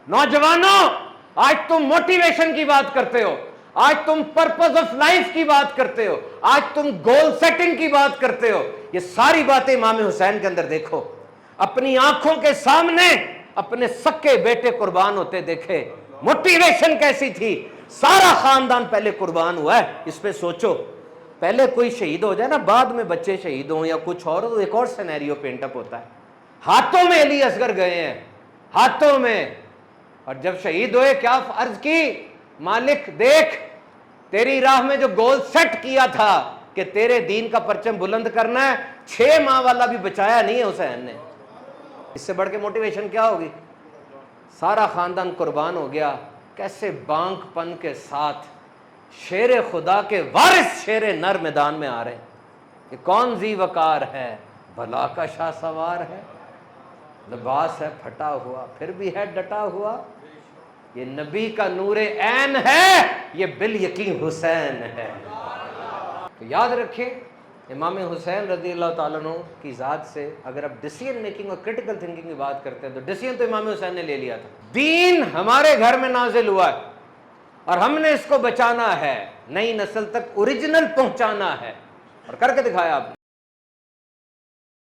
नौजवानों, आज तुम मोटिवेशन की बात करते हो, आज तुम पर्पस ऑफ लाइफ की बात करते हो, आज तुम गोल सेटिंग की बात करते हो। ये सारी बातें इमाम हुसैन के अंदर देखो। अपनी आंखों के सामने अपने सक्के बेटे कुर्बान होते देखे, मोटिवेशन कैसी थी। सारा खानदान पहले कुर्बान हुआ है, इस पे सोचो। पहले कोई शहीद हो जाए ना, बाद में बच्चे शहीद हो या कुछ और, तो एक और सिनेरियो पेंटअप होता है। हाथों में अली असगर गए हैं, हाथों में, और जब शहीद हुए क्या अर्ज की, मालिक देख तेरी राह में जो गोल सेट किया था कि तेरे दीन का परचम बुलंद करना है, 6 माह वाला भी बचाया नहीं है हुसैन ने। इससे बढ़ के मोटिवेशन क्या होगी। सारा खानदान कुर्बान हो गया। कैसे बांकपन के साथ शेर खुदा के वारिस शेर नर मैदान में आ रहे हैं कि कौन जी वकार है, भला का शाह सवार है, लिबास है फटा हुआ फिर भी है डटा हुआ, ये नबी का नूरे ऐन है, ये बिल यकीन हुसैन है। तो याद रखें, इमाम हुसैन रज़ी अल्लाह ताला अन्हु की ज़ात से अगर आप डिसीजन मेकिंग और क्रिटिकल थिंकिंग की बात करते हैं तो डिसीजन तो इमाम हुसैन ने ले लिया था। दीन हमारे घर में नाजिल हुआ है और हमने इसको बचाना है, नई नस्ल तक ओरिजिनल पहुंचाना है, और करके दिखाया आपने।